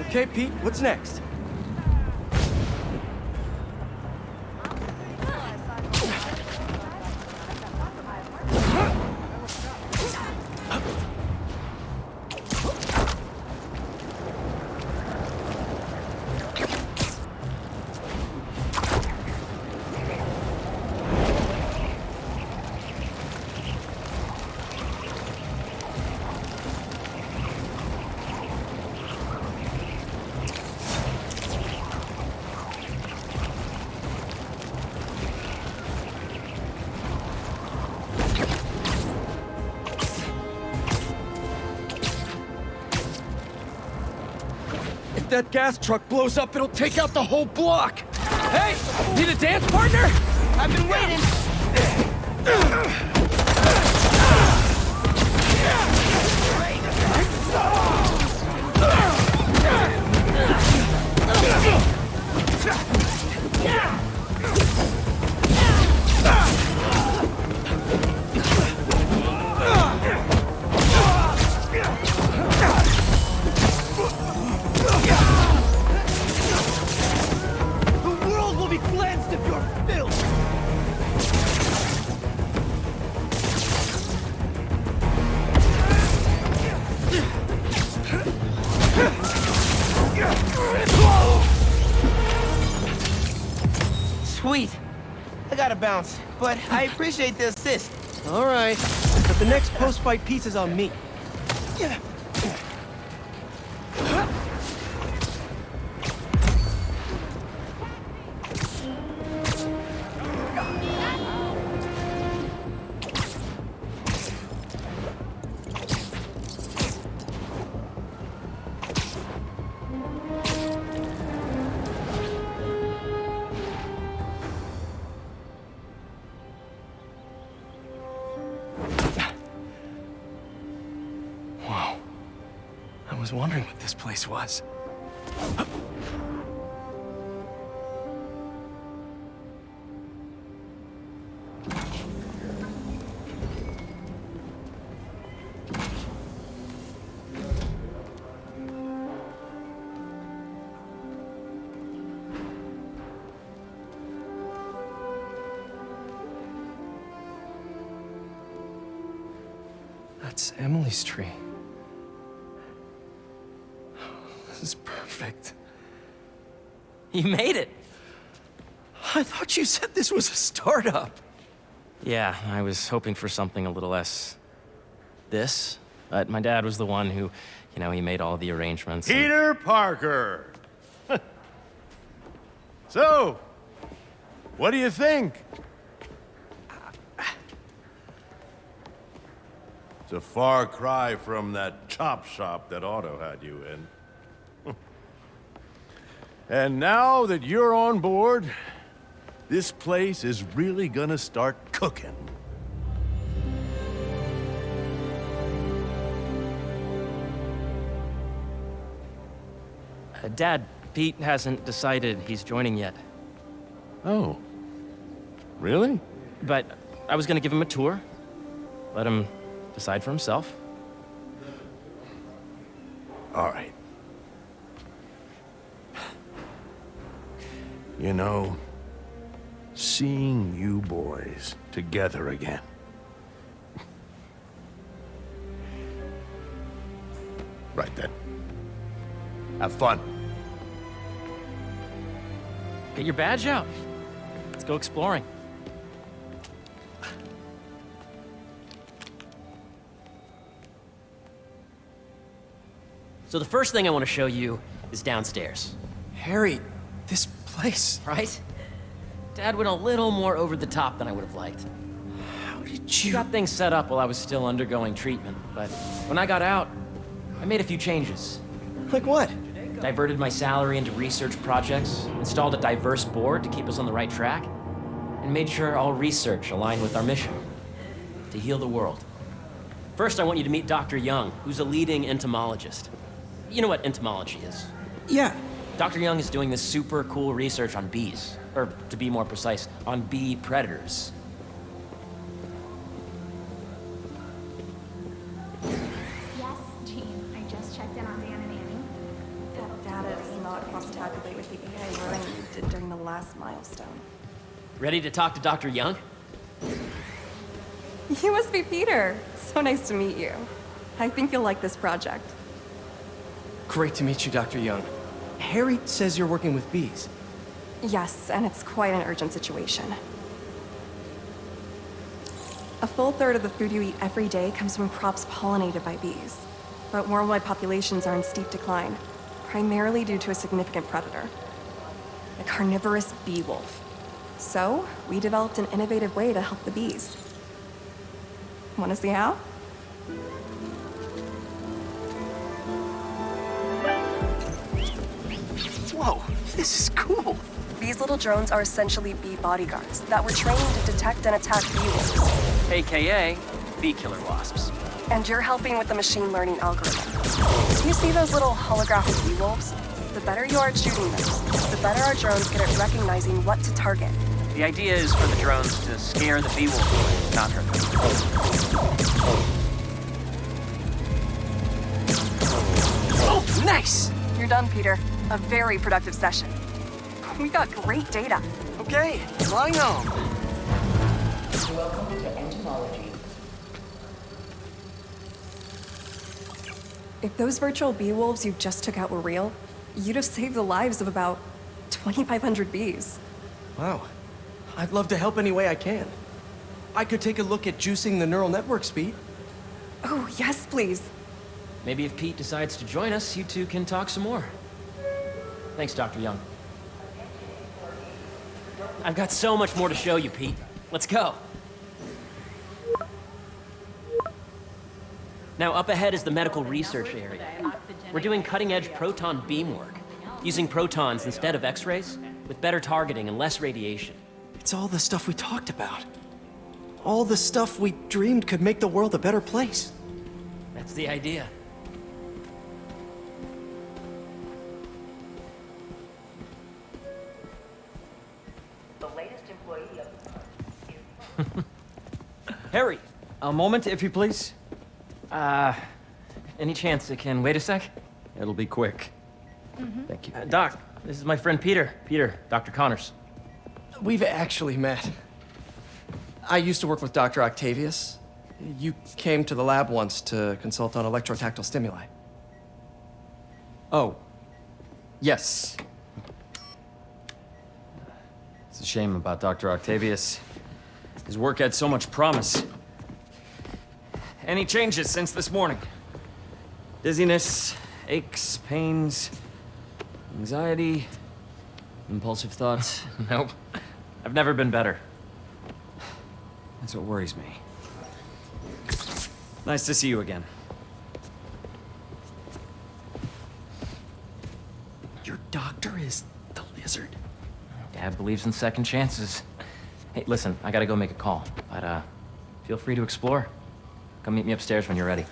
Okay, Pete, what's next? If that gas truck blows up, it'll take out the whole block! Hey! Need a dance partner? I've been waiting. The world will be cleansed of your filth! Sweet. I gotta bounce, but I appreciate the assist. All right, but the next post-fight piece is on me. Wow. I was wondering what this place was. That's Emily's tree. This is perfect. You made it! I thought you said this was a startup. Yeah, I was hoping for something a little less... this. But my dad was the one who, he made all the arrangements. and- Peter Parker! So, what do you think? It's a far cry from that chop shop that Otto had you in. And now that you're on board, this place is really gonna start cooking. Dad, Pete hasn't decided he's joining yet. Oh. Really? But I was gonna give him a tour. Let him decide for himself. All right. You know, seeing you boys together again. Right then. Have fun. Get your badge out. Let's go exploring. So the first thing I want to show you is downstairs. Harry, this place. Right? Dad went a little more over the top than I would have liked. How did He you... got things set up while I was still undergoing treatment, but when I got out, I made a few changes. Like what? Diverted my salary into research projects, installed a diverse board to keep us on the right track, and made sure all research aligned with our mission, to heal the world. First, I want you to meet Dr. Young, who's a leading entomologist. You know what entomology is? Yeah. Dr. Young is doing this super cool research on bees. Or, to be more precise, on bee predators. Yes, Jean. I just checked in on Dan and Annie. That data does not cross-tabulate with the AI learning you did during the last milestone. Ready to talk to Dr. Young? You must be Peter. So nice to meet you. I think you'll like this project. Great to meet you, Dr. Young. Harry says you're working with bees. Yes, and it's quite an urgent situation. A full third of the food you eat every day comes from crops pollinated by bees. But worldwide populations are in steep decline, primarily due to a significant predator, the carnivorous bee wolf. So, we developed an innovative way to help the bees. Want to see how? Whoa, this is cool. These little drones are essentially bee bodyguards that were trained to detect and attack bee wolves. AKA bee killer wasps. And you're helping with the machine learning algorithm. You see those little holographic bee wolves? The better you are at shooting them, the better our drones get at recognizing what to target. The idea is for the drones to scare the bee wolf away, not hurt them. Oh, nice! You're done, Peter. A very productive session. We got great data. Okay, flying home. Welcome to entomology. If those virtual bee wolves you just took out were real, you'd have saved the lives of about 2,500 bees. Wow. I'd love to help any way I can. I could take a look at juicing the neural network speed. Oh, yes, please. Maybe if Pete decides to join us, you two can talk some more. Thanks, Dr. Young. I've got so much more to show you, Pete. Let's go. Now, up ahead is the medical research area. We're doing cutting-edge proton beam work, using protons instead of X-rays, with better targeting and less radiation. It's all the stuff we talked about. All the stuff we dreamed could make the world a better place. That's the idea. The latest employee of Harry, a moment, if you please. Any chance it can wait a sec? It'll be quick. Thank you. Doc, this is my friend Peter. Peter, Dr. Connors. We've actually met. I used to work with Dr. Octavius. You came to the lab once to consult on electrotactile stimuli. Oh. Yes. It's a shame about Dr. Octavius. His work had so much promise. Any changes since this morning? Dizziness, aches, pains, anxiety, impulsive thoughts? Nope. I've never been better. That's what worries me. Nice to see you again. Your doctor is the lizard. Dad believes in second chances. Hey, listen, I gotta go make a call, but feel free to explore. Come meet me upstairs when you're ready.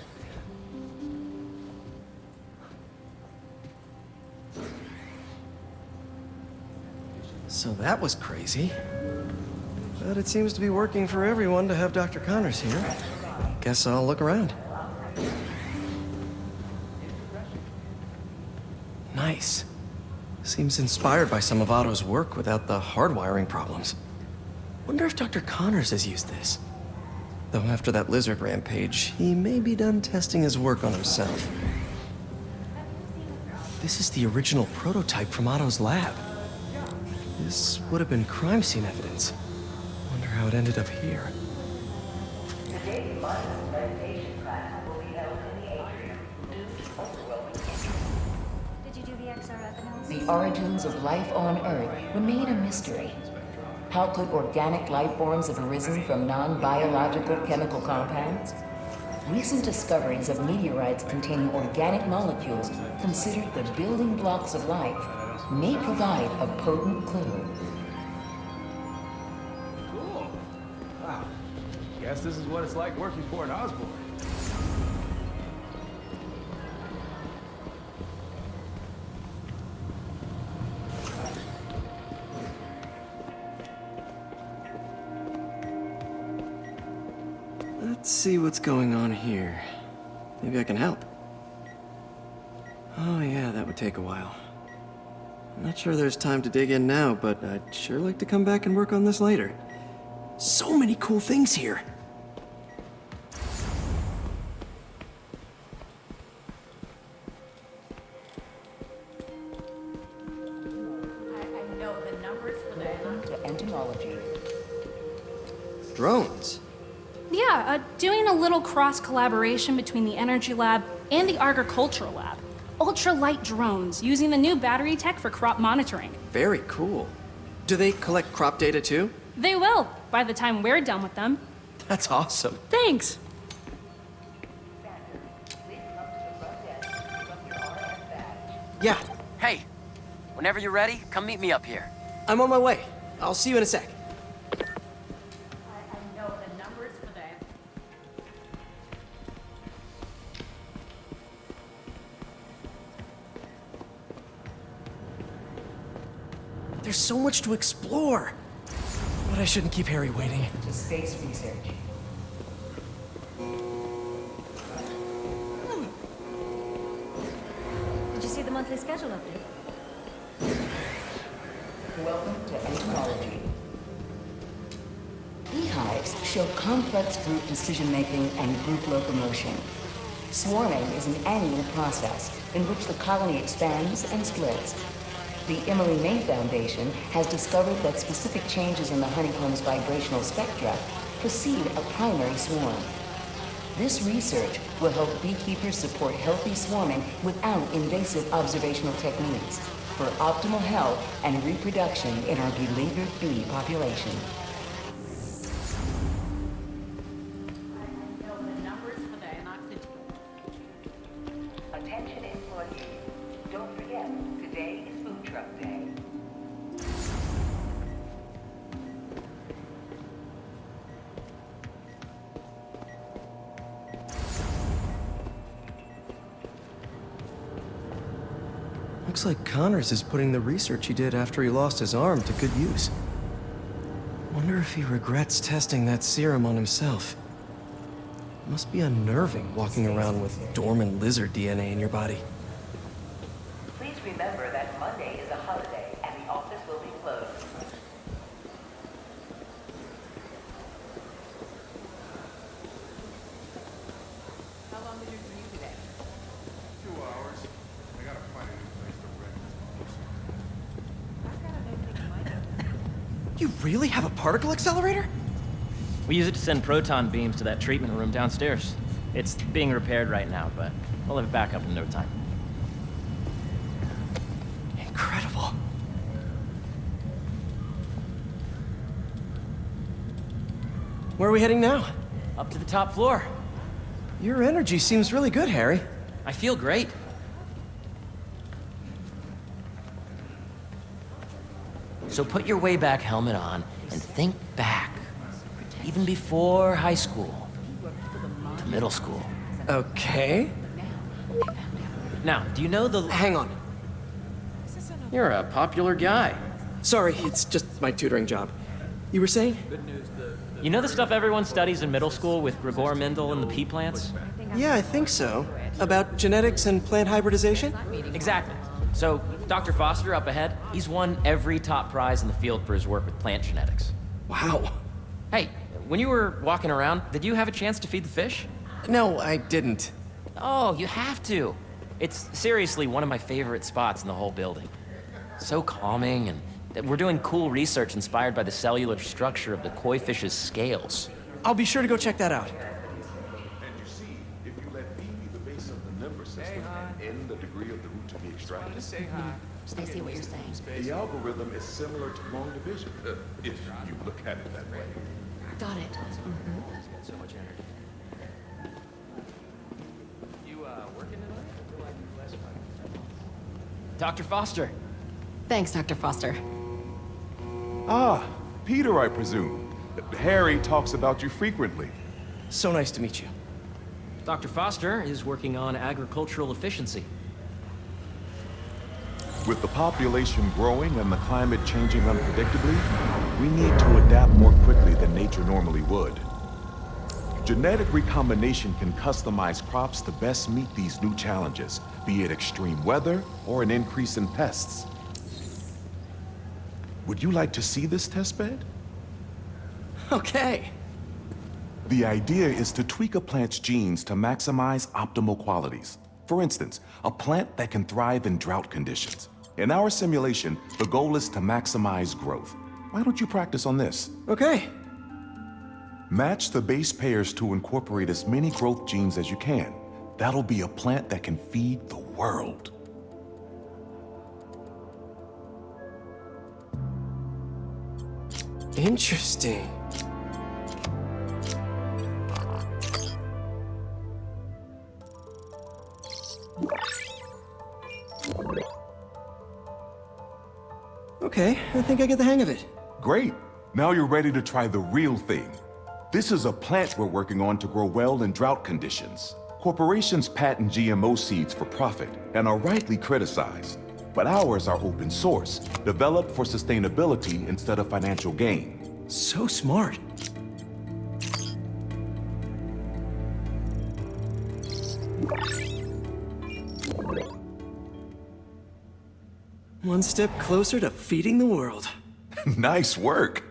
So that was crazy. But it seems to be working for everyone to have Dr. Connors here. Guess I'll look around. Nice. Seems inspired by some of Otto's work without the hardwiring problems. Wonder if Dr. Connors has used this. Though after that lizard rampage, he may be done testing his work on himself. This is the original prototype from Otto's lab. This would have been crime scene evidence. Wonder how it ended up here. today's mindless meditation class will be held in the atrium due to overwhelming interest. Did you do the XRF analysis? The origins of life on Earth remain a mystery. How could organic life forms have arisen from non-biological chemical compounds? Recent discoveries of meteorites containing organic molecules considered the building blocks of life may provide a potent clue. Cool. Wow. Guess this is what it's like working for an Osborn. Let's see what's going on here. Maybe I can help. Oh yeah, that would take a while. I'm not sure there's time to dig in now, but I'd sure like to come back and work on this later. So many cool things here. I know the numbers for that. To entomology. Drones. Yeah, doing a little cross-collaboration between the Energy Lab and the Agricultural Lab. Ultra-light drones using the new battery tech for crop monitoring. Very cool. Do they collect crop data too? They will, by the time we're done with them. That's awesome. Thanks! Yeah, Hey, whenever you're ready, come meet me up here. I'm on my way. I'll see you in a sec. I know the numbers for that. There's so much to explore. But I shouldn't keep Harry waiting. To space research. Did you see the monthly schedule update? Welcome to entomology. Beehives show complex group decision-making and group locomotion. Swarming is an annual process in which the colony expands and splits. The Emily May Foundation has discovered that specific changes in the honeycomb's vibrational spectra precede a primary swarm. This research will help beekeepers support healthy swarming without invasive observational techniques for optimal health and reproduction in our beleaguered bee population. Attention employees, don't forget, today is Food Truck Day. Looks like Connors is putting the research he did after he lost his arm to good use. Wonder if he regrets testing that serum on himself. Must be unnerving walking around with dormant lizard DNA in your body. Please remember that Monday is a holiday and the office will be closed. How long did you commute today? 2 hours. I gotta find a new place to rent. You really have a particle accelerator? We use it to send proton beams to that treatment room downstairs. It's being repaired right now, but we'll have it back up in no time. Incredible. Where are we heading now? Up to the top floor. Your energy seems really good, Harry. I feel great. So put your way back helmet on and think back. Even before high school. To middle school. Okay. Now, do you know the... Hang on. You're a popular guy. Sorry, it's just my tutoring job. You were saying? You know the stuff everyone studies in middle school with Gregor Mendel and the pea plants? Yeah, I think so. About genetics and plant hybridization? Exactly. So, Dr. Foster up ahead, he's won every top prize in the field for his work with plant genetics. Wow. Hey, when you were walking around, did you have a chance to feed the fish? No, I didn't. Oh, you have to. It's seriously one of my favorite spots in the whole building. So calming, and we're doing cool research inspired by the cellular structure of the koi fish's scales. I'll be sure to go check that out. And you see, if you let B be the base of the number system and N the degree of the root to be extracted, Say hi. I see what you're saying. the algorithm is similar to long division, if you look at it that way. Got it. So much energy. You, working tonight? Dr. Foster. Thanks, Dr. Foster. Ah, Peter, I presume. Harry talks about you frequently. So nice to meet you. Dr. Foster is working on agricultural efficiency. With the population growing and the climate changing unpredictably, we need to adapt more quickly than nature normally would. Genetic recombination can customize crops to best meet these new challenges, be it extreme weather or an increase in pests. Would you like to see this testbed? Okay. The idea is to tweak a plant's genes to maximize optimal qualities. For instance, a plant that can thrive in drought conditions. In our simulation, the goal is to maximize growth. Why don't you practice on this? Okay. Match the base pairs to incorporate as many growth genes as you can. That'll be a plant that can feed the world. Interesting. Okay, I think I get the hang of it. Great. Now you're ready to try the real thing. This is a plant we're working on to grow well in drought conditions. Corporations patent GMO seeds for profit and are rightly criticized. But ours are open source, developed for sustainability instead of financial gain. So smart. One step closer to feeding the world. Nice work.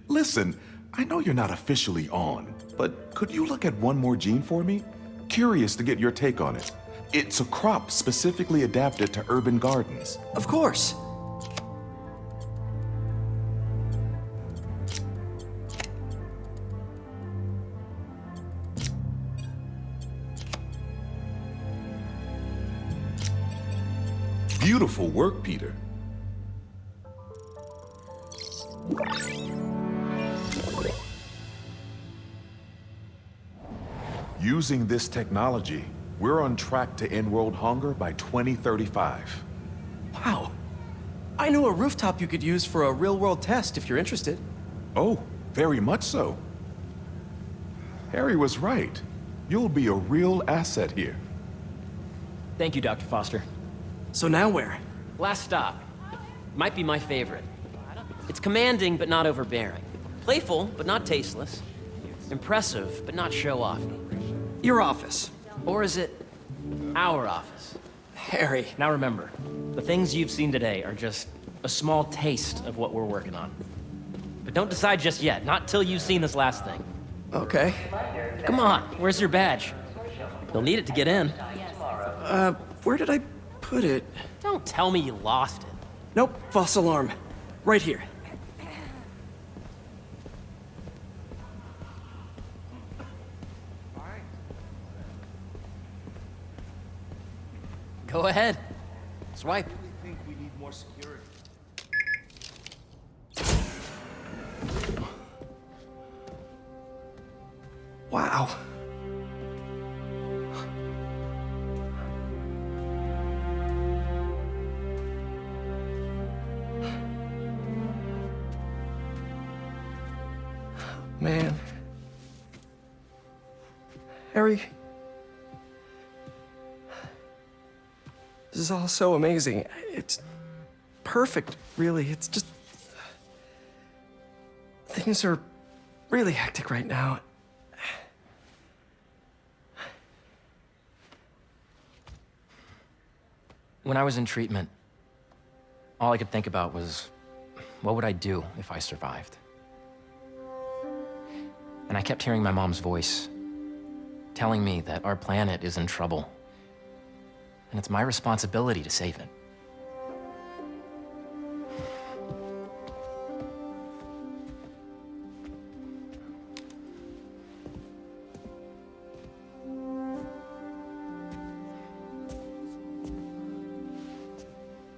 Listen, I know you're not officially on, but could you look at one more gene for me? Curious to get your take on it. It's a crop specifically adapted to urban gardens. Of course. Beautiful work, Peter. Using this technology, we're on track to end world hunger by 2035. Wow. I know a rooftop you could use for a real-world test if you're interested. Oh, very much so. Harry was right. You'll be a real asset here. Thank you, Dr. Foster. So now where? Last stop. Might be my favorite. It's commanding, but not overbearing. Playful, but not tasteless. Impressive, but not show-off. Your office. Or is it our office? Harry. Now remember, the things you've seen today are just a small taste of what we're working on. But don't decide just yet, not till you've seen this last thing. Okay. Come on, where's your badge? You'll need it to get in. Where did I put it? Don't tell me you lost it. Nope, false alarm. Right here. Go ahead. Swipe. I think we need more security. Wow. Man. Harry. This is all so amazing. It's perfect, really. It's just... Things are really hectic right now. When I was in treatment, all I could think about was, what would I do if I survived? And I kept hearing my mom's voice, telling me that our planet is in trouble. And it's my responsibility to save it.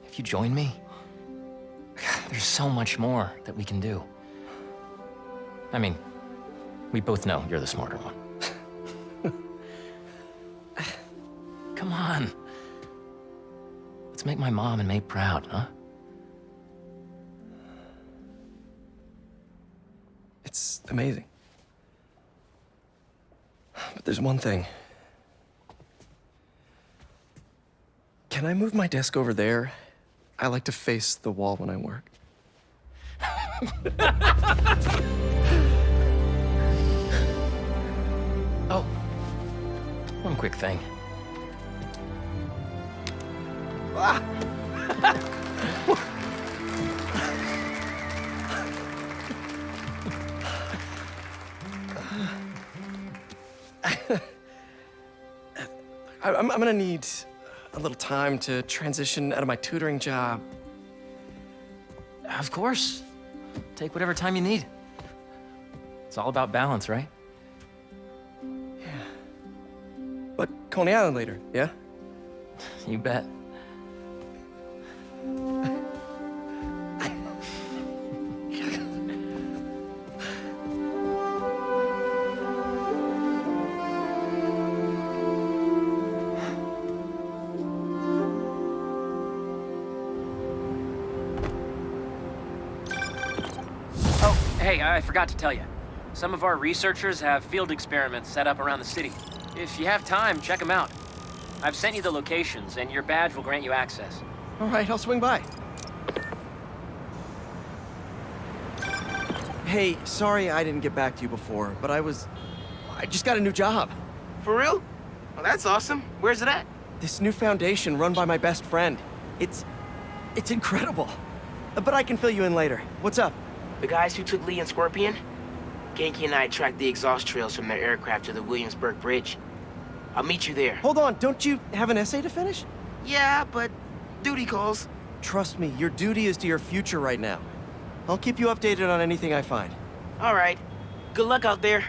If you join me, there's so much more that we can do. I mean, we both know you're the smarter one. Come on. Let's make my mom and May proud, huh? It's amazing. But there's one thing. Can I move my desk over there? I like to face the wall when I work. Oh, one quick thing. I'm gonna need a little time to transition out of my tutoring job. Of course. Take whatever time you need. It's all about balance, right? But Coney Island later, yeah? You bet. Hey, I forgot to tell you. Some of our researchers have field experiments set up around the city. If you have time, check them out. I've sent you the locations, and your badge will grant you access. All right, I'll swing by. Hey, sorry I didn't get back to you before, but I just got a new job. For real? Well, that's awesome. Where's it at? This new foundation run by my best friend. It's incredible. But I can fill you in later. What's up? The guys who took Lee and Scorpion? Genki and I tracked the exhaust trails from their aircraft to the Williamsburg Bridge. I'll meet you there. Hold on, don't you have an essay to finish? Yeah, but duty calls. Trust me, your duty is to your future right now. I'll keep you updated on anything I find. All right. Good luck out there.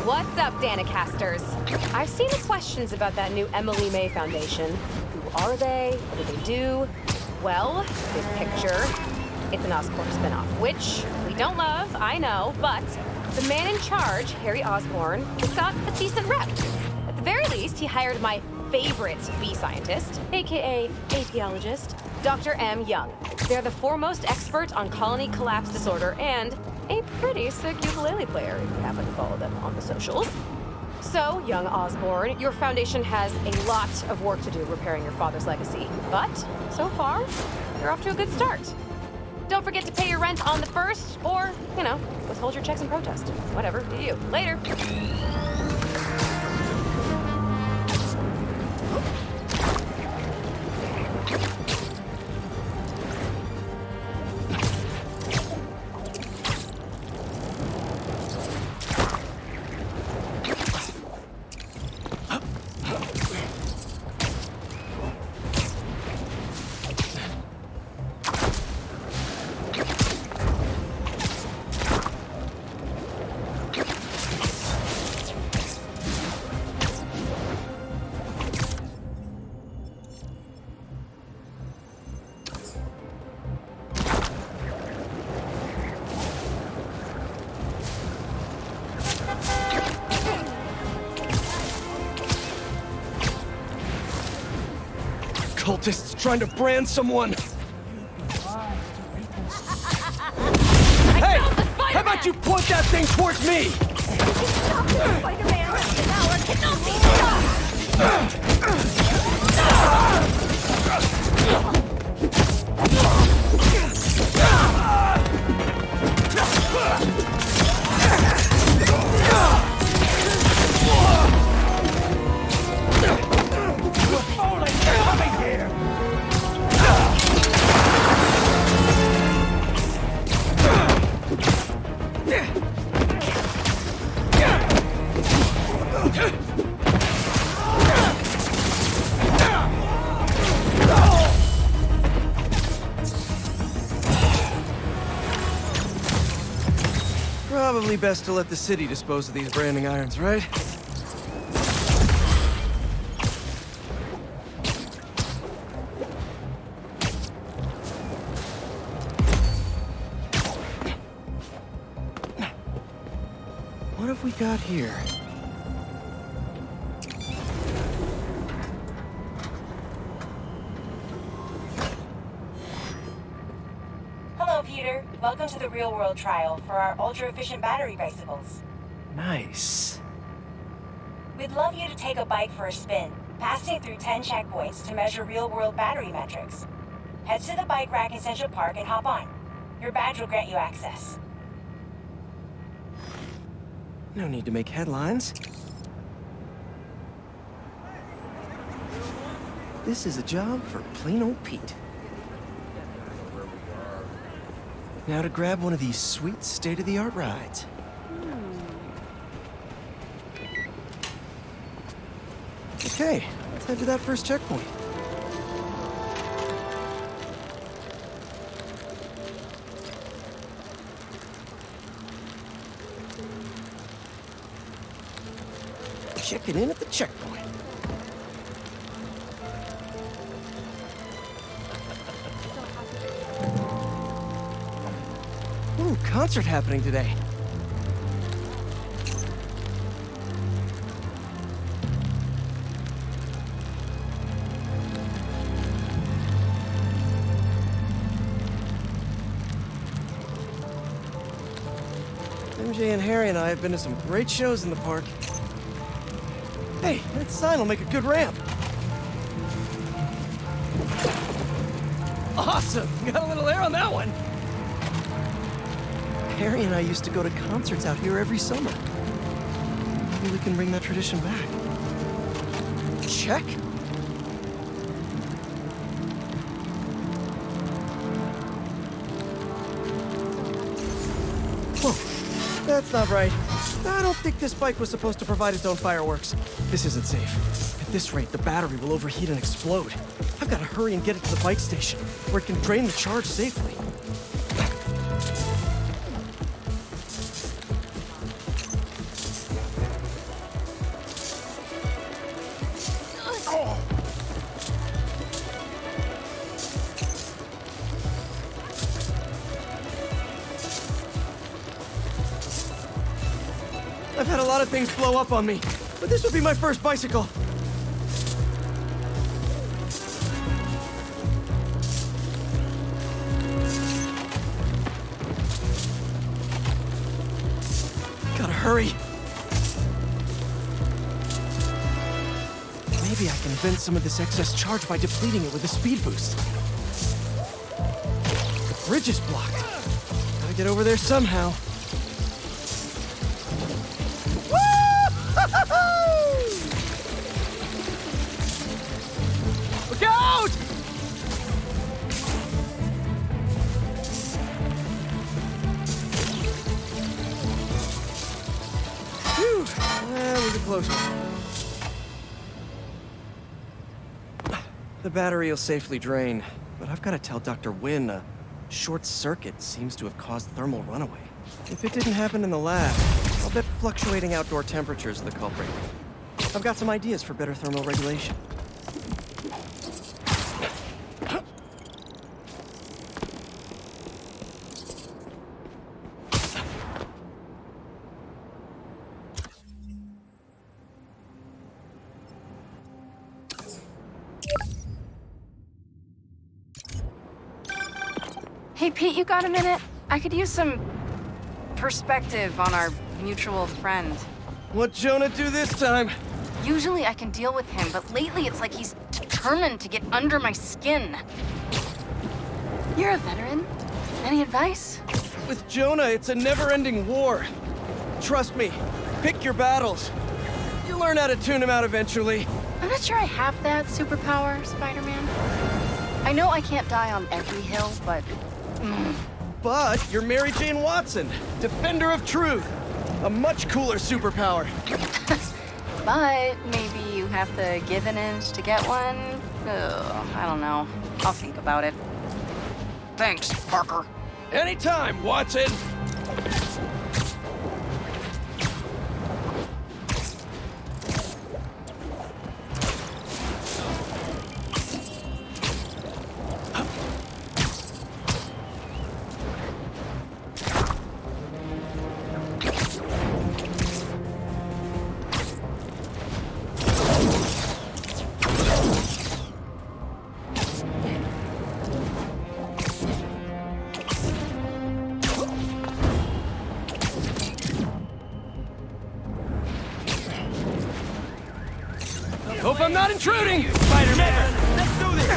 What's up, Danicasters? I've seen the questions about that new Emily May Foundation. Who are they? What do they do? Well, big picture, it's an Oscorp spinoff, which we don't love, I know, but the man in charge, Harry Osborn, has got a decent rep. At the very least, he hired my favorite bee scientist, aka apiologist, Dr. M. Young. They're the foremost expert on colony collapse disorder and a pretty sick ukulele player if you happen to follow them on the socials. So, young Osborn, your foundation has a lot of work to do repairing your father's legacy. But, so far, you're off to a good start. Don't forget to pay your rent on the 1st, or, withhold your checks in protest. Whatever, do you. Later. Cultists trying to brand someone! Hey! How about you point that thing towards me? Spider-Man, Probably best to let the city dispose of these branding irons, right? What have we got here? Hello, Peter. Welcome to the real-world trial for our ultra-efficient battery bicycles. Nice. We'd love you to take a bike for a spin, passing through 10 checkpoints to measure real-world battery metrics. Head to the bike rack in Central Park and hop on. Your badge will grant you access. No need to make headlines. This is a job for plain old Pete. Now to grab one of these sweet state-of-the-art rides. Okay, let's head to that first checkpoint. Checking in at the checkpoint. Ooh, concert happening today. MJ and Harry and I have been to some great shows in the park. Hey, that sign will make a good ramp. Awesome! Got a little air on that one. Harry and I used to go to concerts out here every summer. Maybe we can bring that tradition back. Check. Whoa, that's not right. I don't think this bike was supposed to provide its own fireworks. This isn't safe. At this rate, the battery will overheat and explode. I've got to hurry and get it to the bike station, where it can drain the charge safely. I've had a lot of things blow up on me, but this would be my first bicycle. Gotta hurry. Maybe I can vent some of this excess charge by depleting it with a speed boost. The bridge is blocked. Gotta get over there somehow. Look out! Phew, that was a close one. The battery will safely drain, but I've got to tell Dr. Wynn a short circuit seems to have caused thermal runaway. If it didn't happen in the lab, I'll bet fluctuating outdoor temperatures are the culprit. I've got some ideas for better thermal regulation. Hey, Pete, you got a minute? I could use some perspective on our mutual friend. What'd Jonah do this time? Usually I can deal with him, but lately it's like he's determined to get under my skin. You're a veteran. Any advice? With Jonah, it's a never-ending war. Trust me, pick your battles. You'll learn how to tune him out eventually. I'm not sure I have that superpower, Spider-Man. I know I can't die on every hill, but... But you're Mary Jane Watson, defender of truth. A much cooler superpower. But maybe you have to give an inch to get one? Ugh, I don't know. I'll think about it. Thanks, Parker. Anytime, Watson! Hope I'm not intruding! Spider-Man! Let's do this!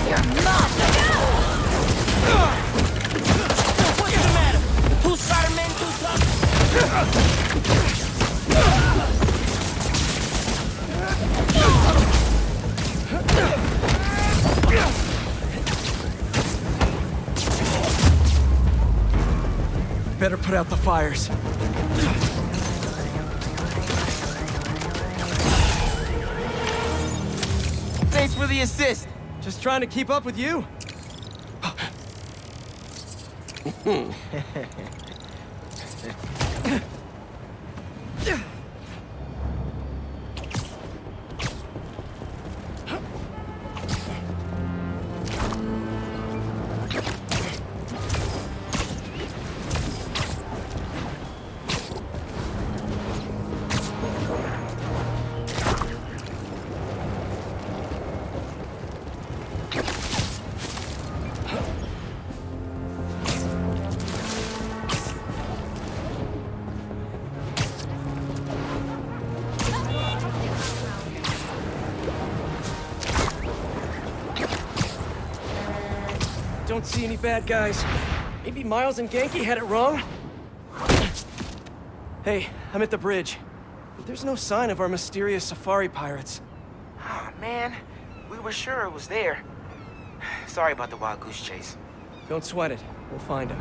You're not! What's the matter? Two Spider-Men, two Better put out the fires. Thanks for the assist. Just trying to keep up with you. Don't see any bad guys. Maybe Miles and Genki had it wrong? Hey, I'm at the bridge. But there's no sign of our mysterious safari pirates. Oh, man. We were sure it was there. Sorry about the wild goose chase. Don't sweat it. We'll find him.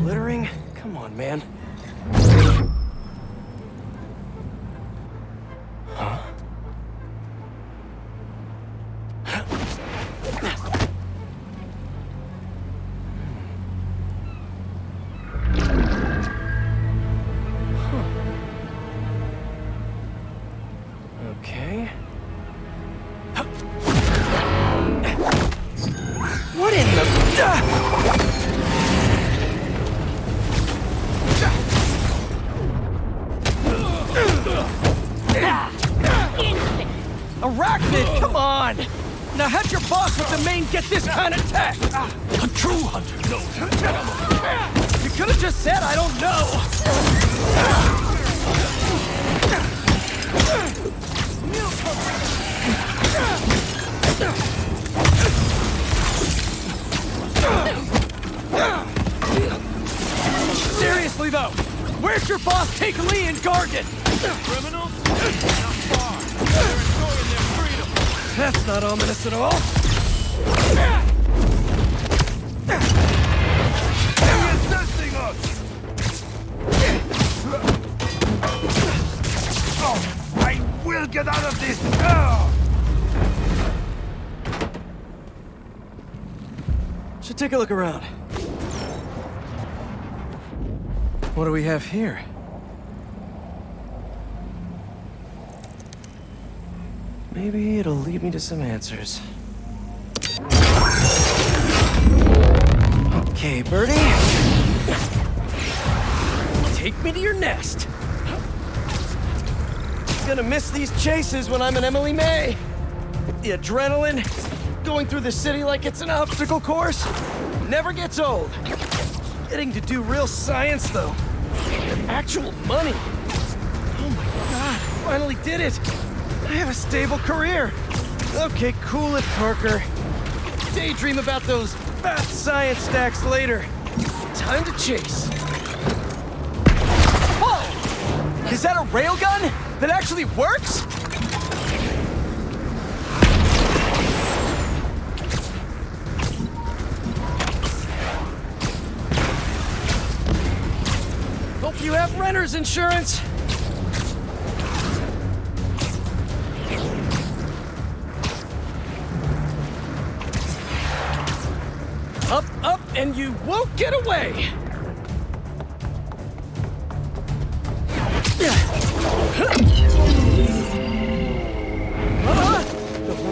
Littering? Come on, man. Huh? Okay. What in the... Arachnid, come on! Now have your boss with the main get this kind of tech! A true hunter knows her animal. You could have just said I don't know! Seriously though, where's your boss take Lee and Gargan? Criminals? Not far. They're enjoying their freedom. That's not ominous at all. They're assisting us! Oh, I will get out of this! Should take a look around. What do we have here? Maybe it'll lead me to some answers. Okay, Birdie. Take me to your nest. Gonna miss these chases when I'm an Emily May. The adrenaline, going through the city like it's an obstacle course, never gets old. Getting to do real science, though. And actual money. Oh my God, finally did it. I have a stable career. Okay, cool it, Parker. Daydream about those fast science stacks later. Time to chase. Whoa! Is that a railgun that actually works? Hope you have renter's insurance. Up, up, and you won't get away!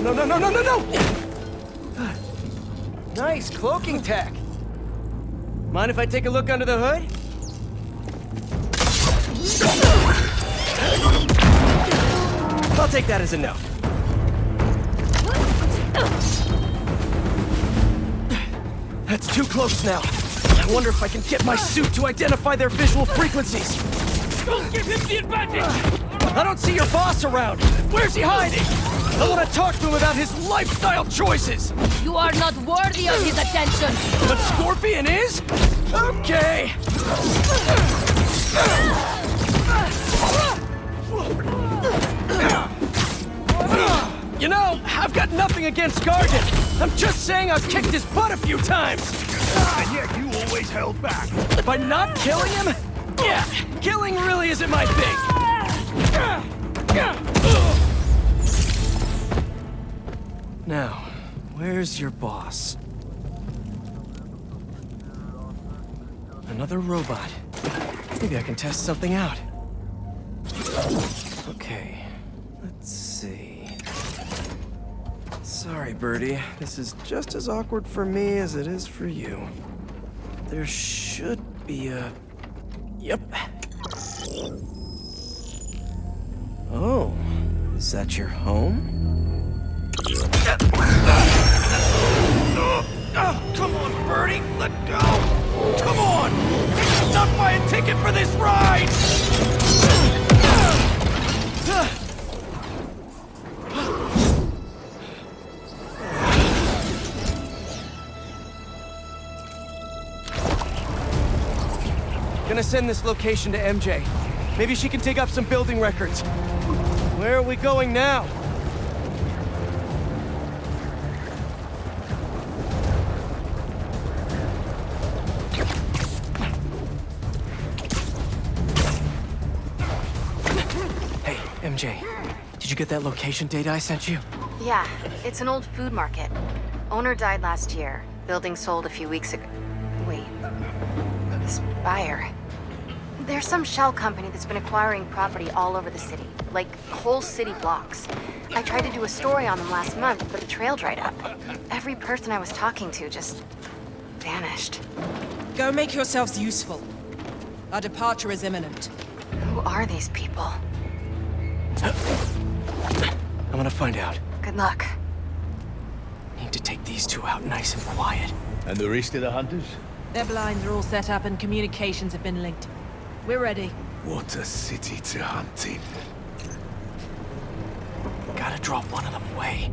No! Nice cloaking tech. Mind if I take a look under the hood? I'll take that as a no. That's too close now. I wonder if I can get my suit to identify their visual frequencies. Don't give him the advantage! I don't see your boss around. Where's he hiding? I want to talk to him about his lifestyle choices. You are not worthy of his attention. But Scorpion is? Okay. You know, I've got nothing against Gargan. I'm just saying I've kicked his butt a few times. And yet you always held back. By not killing him? Yeah, killing really isn't my thing. Now, where's your boss? Another robot. Maybe I can test something out. Okay, let's see. Sorry, Birdie. This is just as awkward for me as it is for you. There should be a... Yep. Oh, is that your home? Oh, come on, Birdie! Let go! Come on! Not buy a ticket for this ride! Gonna send this location to MJ. Maybe she can dig up some building records. Where are we going now? Hey, MJ. Did you get that location data I sent you? Yeah, it's an old food market. Owner died last year. Building sold a few weeks ago. Wait. This buyer. There's some shell company that's been acquiring property all over the city, like whole city blocks. I tried to do a story on them last month, but the trail dried up. Every person I was talking to just vanished. Go make yourselves useful. Our departure is imminent. Who are these people? I'm gonna find out. Good luck. Need to take these two out nice and quiet. And the rest of the hunters? Their blinds are all set up and communications have been linked. We're ready. What a city to hunt in. Gotta drop one of them away.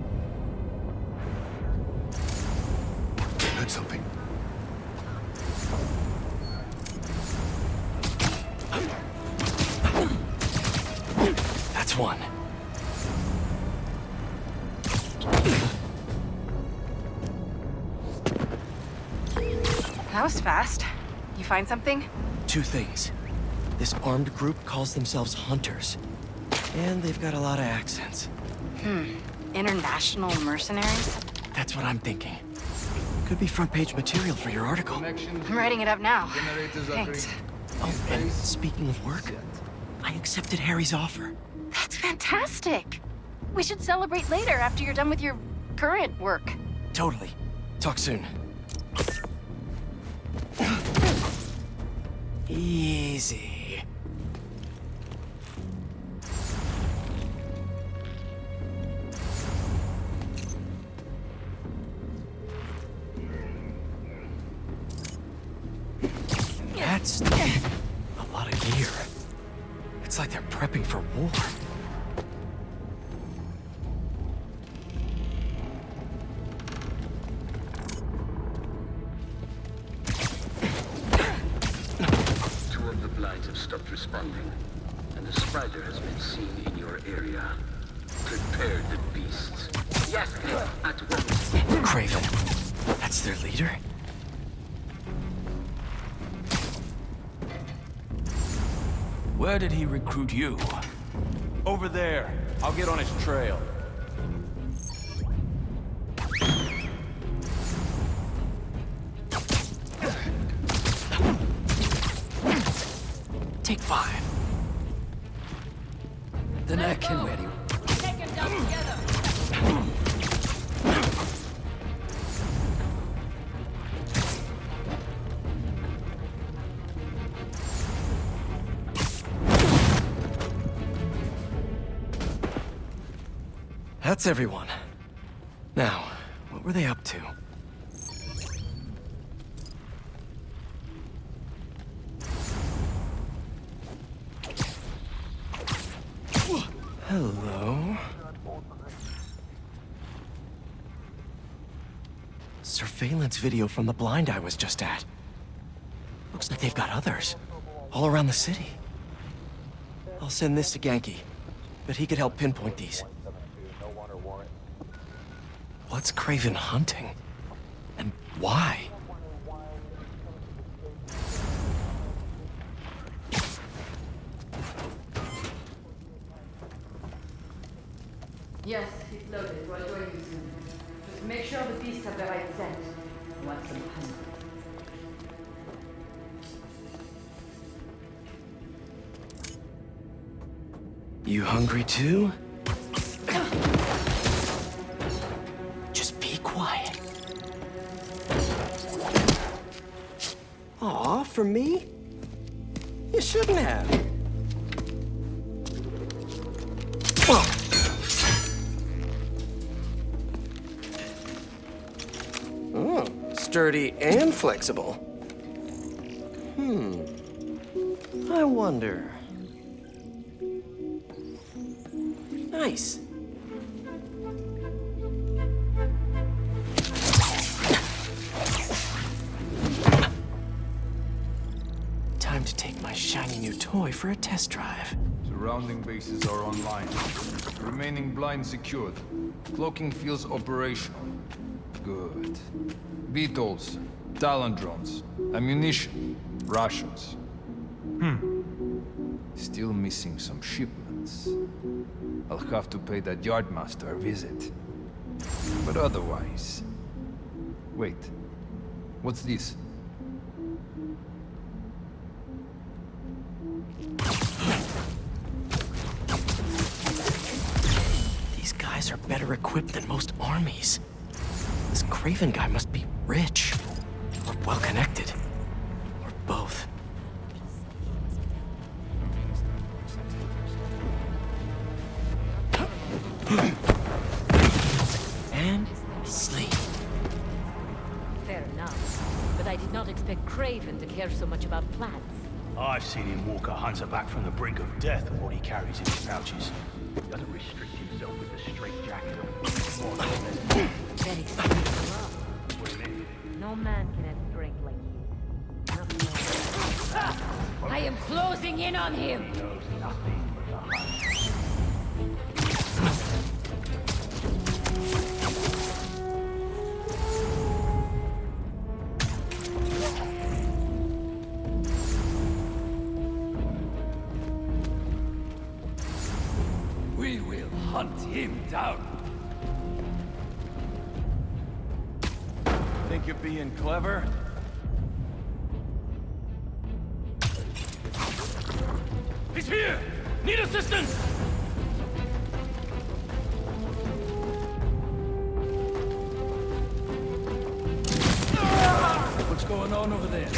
Heard something. That's one. That was fast. You find something? Two things. This armed group calls themselves Hunters. And they've got a lot of accents. International mercenaries? That's what I'm thinking. Could be front page material for your article. I'm writing it up now. Thanks. Oh, and speaking of work, I accepted Harry's offer. That's fantastic. We should celebrate later after you're done with your current work. Totally. Talk soon. Easy. That's a lot of gear. It's like they're prepping for war. Two of the blinds have stopped responding, and the spider has been seen in your area. Prepare the beasts. Yes, at once. Kraven. That's their leader? Where did he recruit you? Over there. I'll get on his trail. Take 5. The neck and ready. Take him down together. That's everyone. Now, what were they up to? Hello? Surveillance video from the blind I was just at. Looks like they've got others. All around the city. I'll send this to Genki. But he could help pinpoint these. What's Kraven hunting? And why? Yes, it's loaded. We're joining you soon. Just make sure the beasts have the right scent. Want some honey? You hungry too? Just be quiet. Aw, for me? You shouldn't have. Oh, sturdy and flexible. I wonder. Nice. Time to take my shiny new toy for a test drive. Surrounding bases are online. Remaining blind secured. Cloaking fields operational. Good. Beetles, Talon drones, ammunition, rations. Still missing some shipments. I'll have to pay that yardmaster a visit. But otherwise... Wait. What's this? These guys are better equipped than most armies. This Kraven guy must be rich. Or well-connected. Or both. And sleep. Fair enough. But I did not expect Kraven to care so much about plants. I've seen him walk a hunter back from the brink of death with what he carries in his pouches. He doesn't restrict himself with the straight jacket on. Very strong. What do you mean? No man can have strength like you. Nothing like I am closing in on him! He knows nothing but the hunt. We will hunt him down. Think you're being clever? He's here! Need assistance! What's going on over there?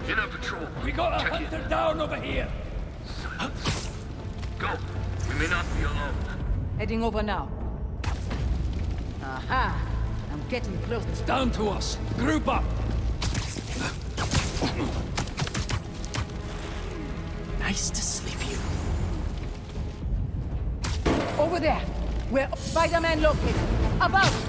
Inner patrol. We got a Check hunter in. down over here! Go. We may not be alone. Heading over now. Aha! I'm getting close. It's down to us. Group up! Nice to sleep you. Over there! Where Spider-Man located. Above!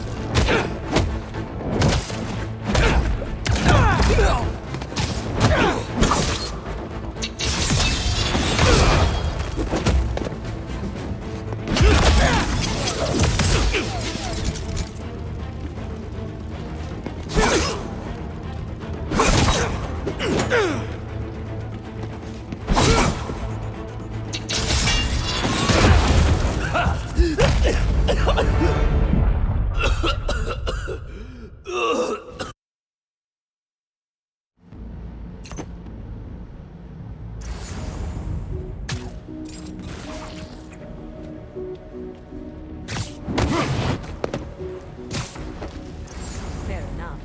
Fair enough.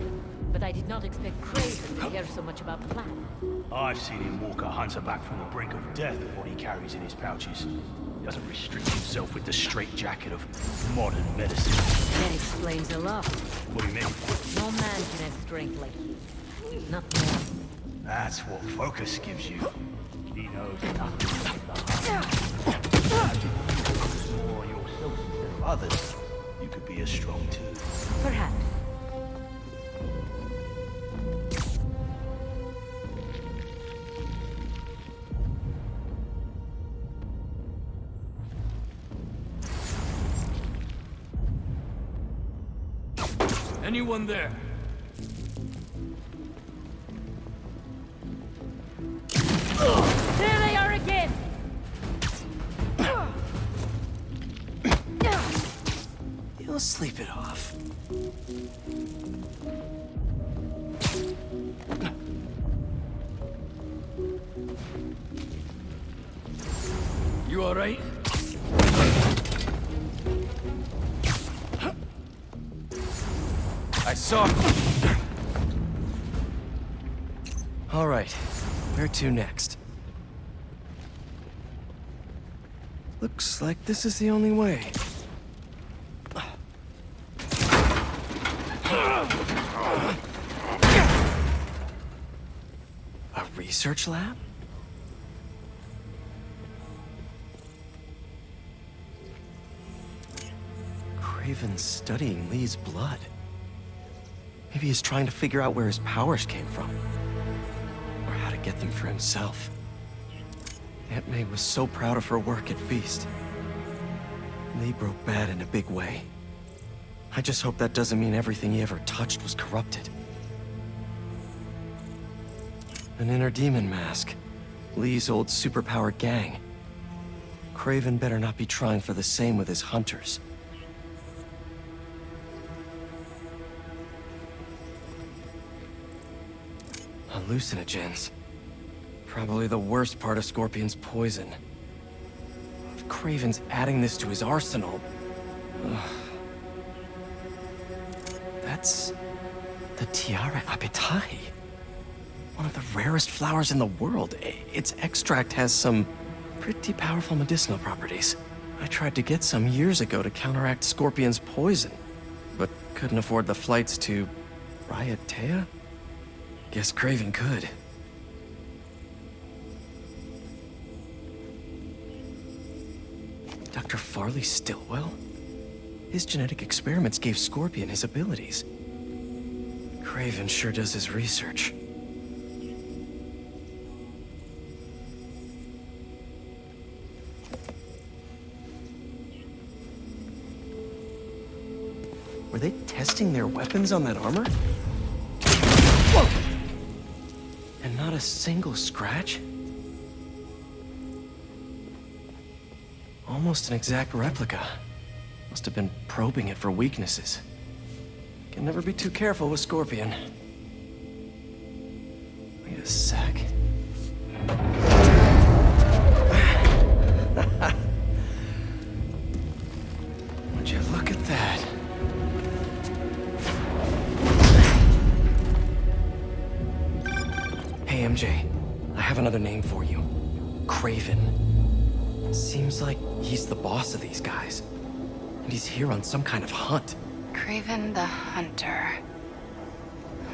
But I did not expect Kraven to care so much about the plan. I've seen him walk a hunter back from the brink of death with what he carries in his pouches. He doesn't restrict himself with the straitjacket of modern medicine. That explains a lot. What do you mean? No man can have strength like you. Not more. That's what focus gives you. He knows nothing of the hunt. More on yourself instead of others, you could be as strong too. Perhaps. Anyone there? There they are again! You'll sleep it off. You alright? I saw. All right, where to next? Looks like this is the only way. A research lab? Kraven's studying Lee's blood. Maybe he's trying to figure out where his powers came from. Or how to get them for himself. Aunt May was so proud of her work at Feast. Lee broke bad in a big way. I just hope that doesn't mean everything he ever touched was corrupted. An inner demon mask. Lee's old superpowered gang. Kraven better not be trying for the same with his hunters. Hallucinogens. Probably the worst part of Scorpion's poison. If Kraven's adding this to his arsenal... Ugh. That's... the Tiara Apitai. One of the rarest flowers in the world. Its extract has some pretty powerful medicinal properties. I tried to get some years ago to counteract Scorpion's poison, but couldn't afford the flights to... Raiatea? Guess Kraven could. Dr. Farley Stillwell? His genetic experiments gave Scorpion his abilities. Kraven sure does his research. Were they testing their weapons on that armor? Whoa! And not a single scratch? Almost an exact replica. Must have been probing it for weaknesses. Can never be too careful with Scorpion. Wait a sec. Would you look at that? Hey, MJ. I have another name for you. Kraven. Seems like he's the boss of these guys. And he's here on some kind of hunt. Kraven the Hunter.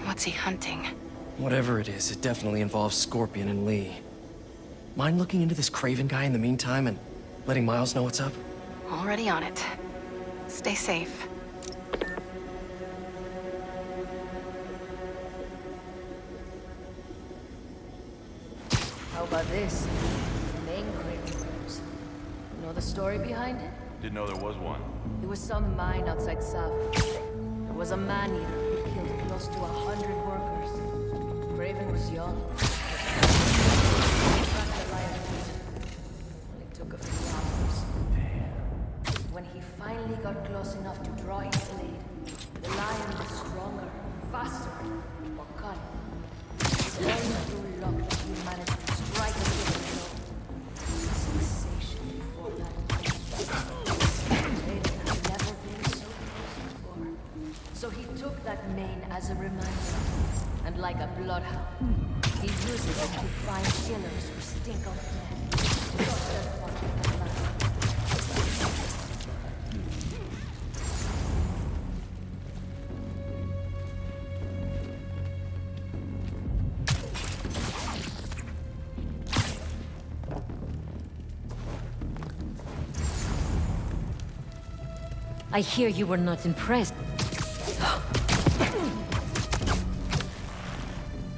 What's he hunting? Whatever it is, it definitely involves Scorpion and Lee. Mind looking into this Kraven guy in the meantime and letting Miles know what's up? Already on it. Stay safe. How about this? The main Kraven rose. You know the story behind it? Didn't know there was one. It was some mine outside Savo. There was a man-eater who killed close to 100 workers. Kraven was young. master, or cunning. All through luck that you managed to strike a good blow. Sensation before that. Kraven had never been so close before. So he took that mane as a reminder, and like a bloodhound, he uses it to find killers who stink of death. Just as one with the last. I hear you were not impressed.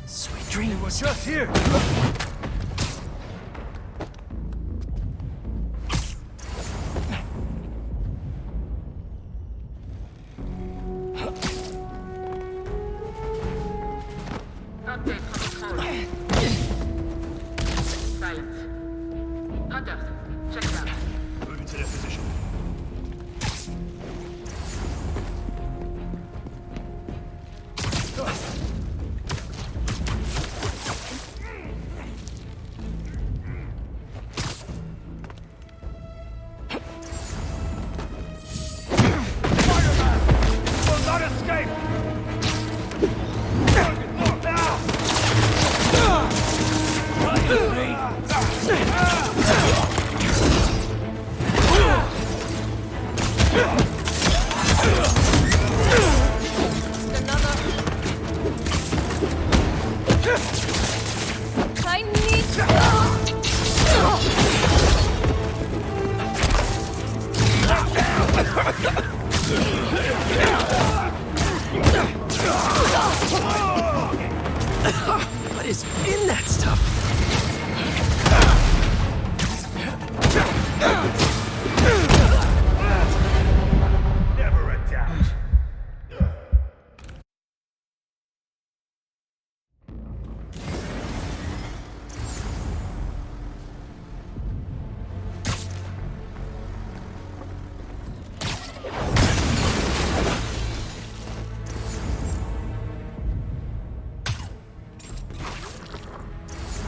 Sweet dreams. They were just here. Update from the phone. Silence. Hunters, check it out. Moving to their position. I need What is in that stuff? Never a doubt.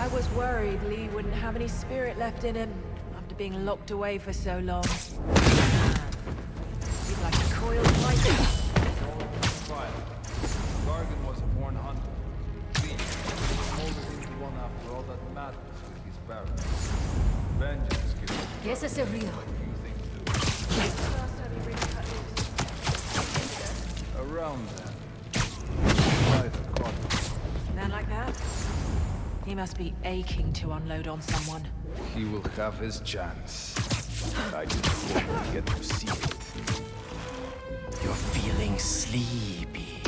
I was worried Lee wouldn't have any spirit left in him after being locked away for so long. He's like a coiled python. Gargan was a born hunter. Lee molded into one after all that madness with his barrels. Vengeance kills. Yes, it's a real. Around that. Man like that? He must be aching to unload on someone. He will have his chance. I just hope we get to see it. You're feeling sleepy.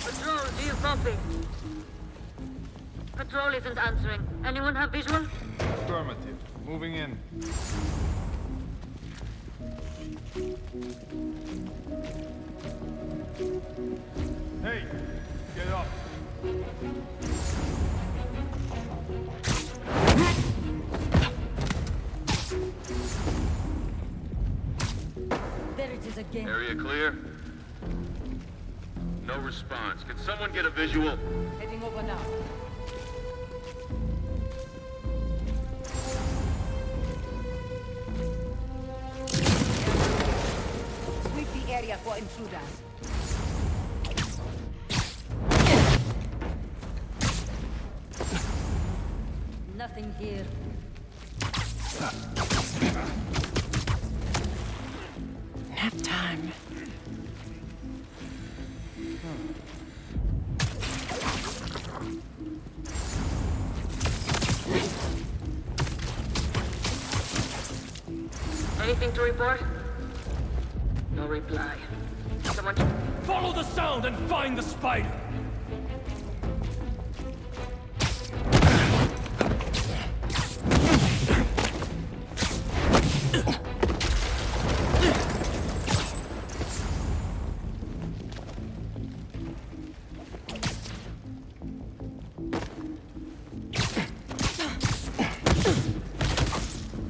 Patrol, do you copy? Patrol isn't answering. Anyone have visual? Affirmative. Moving in. Hey, get up. There it is again. Area clear? No response. Can someone get a visual? Heading over now. Sweep the area for intruders. Nothing here. Nap time. Anything to report? No reply. Someone... Follow the sound and find the spider!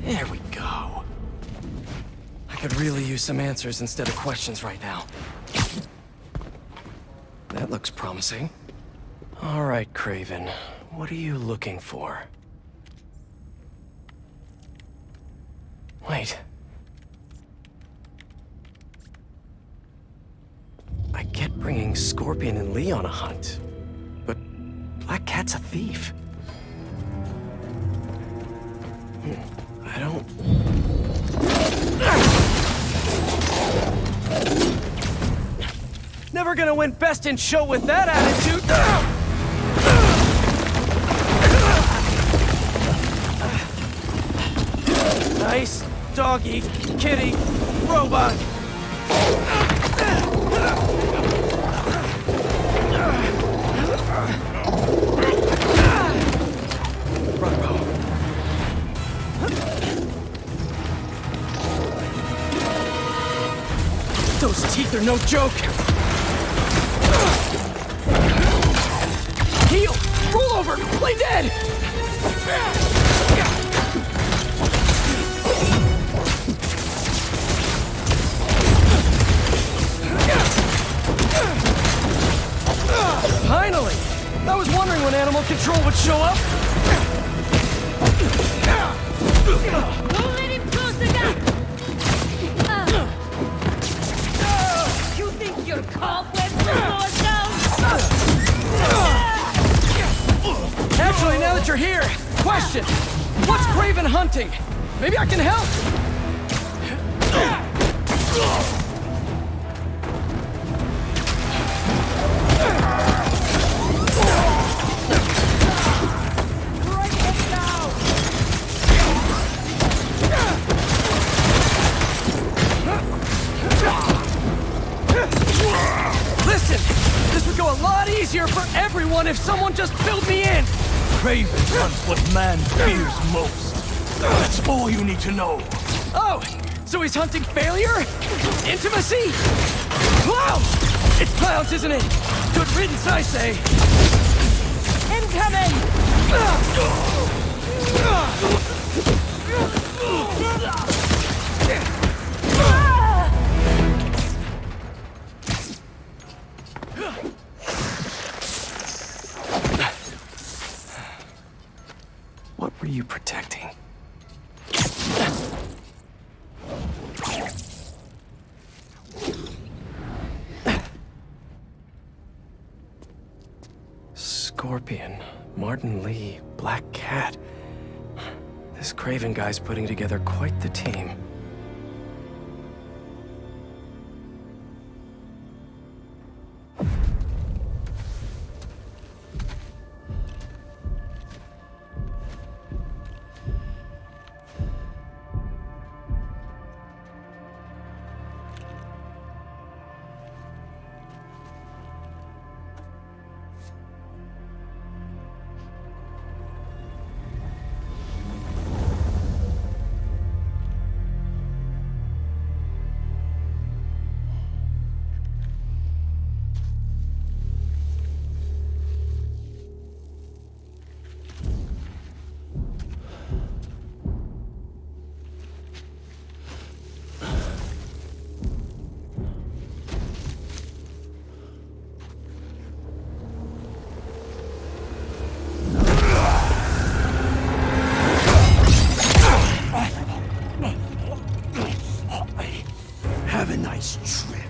There we go. I could really use some answers instead of questions right now. looks promising. All right, Kraven. What are you looking for? Wait. I get bringing Scorpion and Lee on a hunt, but Black Cat's a thief. I don't... Never gonna win Best in Show with that attitude! Nice doggy, kitty, robot. Those teeth are no joke. Heal! Roll over! Play dead! Finally! I was wondering when animal control would show up. Don't let him close the gap! You think your cobwebs will slow us down? Actually, now that you're here, question. What's Kraven hunting? Maybe I can help. Listen, this would go a lot easier for everyone if someone just filled me in. Kraven hunts what man fears most. That's all you need to know. Oh, so he's hunting failure? Intimacy? Clowns! It's clowns, isn't it? Good riddance, I say. What were you protecting? Scorpion, Martin Lee, Black Cat. This Kraven guy's putting together quite the team. Have a nice trip.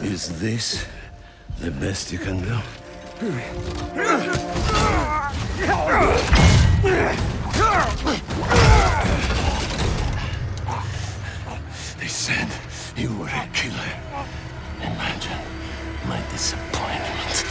Is this the best you can do? They said you were a killer. Imagine my disappointment.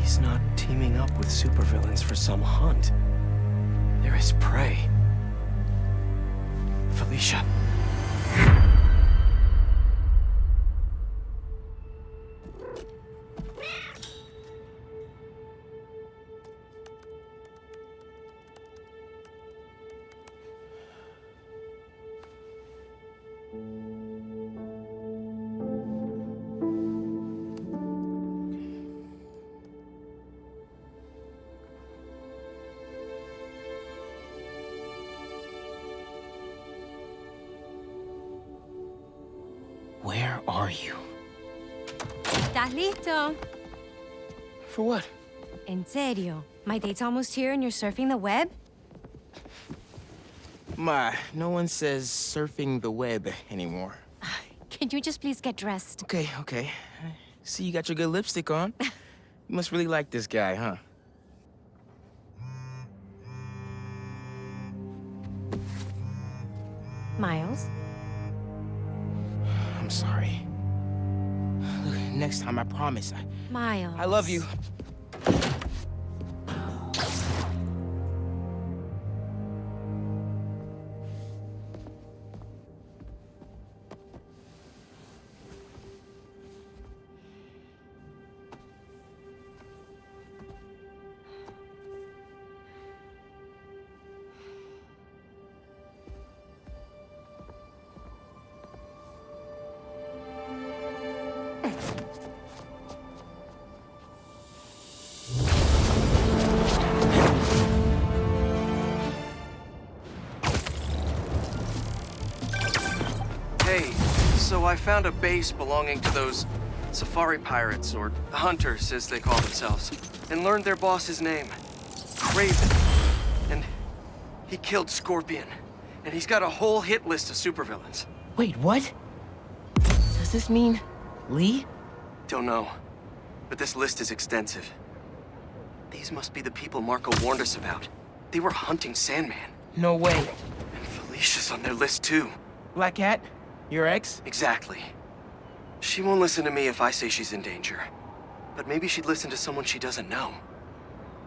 He's not teaming up with supervillains for some hunt. There is prey. Felicia. Where are you? ¿Estás listo? For what? En serio? My date's almost here and you're surfing the web? Ma, no one says surfing the web anymore. Can you just please get dressed? Okay, okay. See, you got your good lipstick on. You must really like this guy, huh? Miles? I'm sorry. Look, next time, I promise. Miles. I love you. Hey, so I found a base belonging to those safari pirates, or hunters as they call themselves, and learned their boss's name, Kraven. And he killed Scorpion, and he's got a whole hit list of supervillains. Wait, what? Does this mean Lee? Don't know, but this list is extensive. These must be the people Marco warned us about. They were hunting Sandman. No way. And Felicia's on their list too. Black Cat? Your ex? Exactly. She won't listen to me if I say she's in danger. But maybe she'd listen to someone she doesn't know.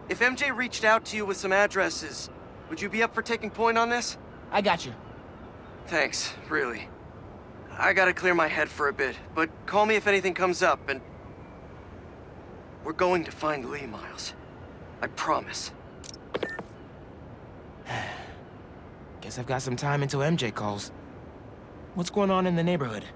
If MJ reached out to you with some addresses, would you be up for taking point on this? I got you. Thanks, really. I gotta clear my head for a bit, but call me if anything comes up, and... we're going to find Lee, Miles. I promise. Guess I've got some time until MJ calls. What's going on in the neighborhood?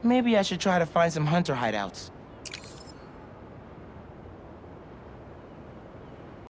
Maybe I should try to find some hunter hideouts.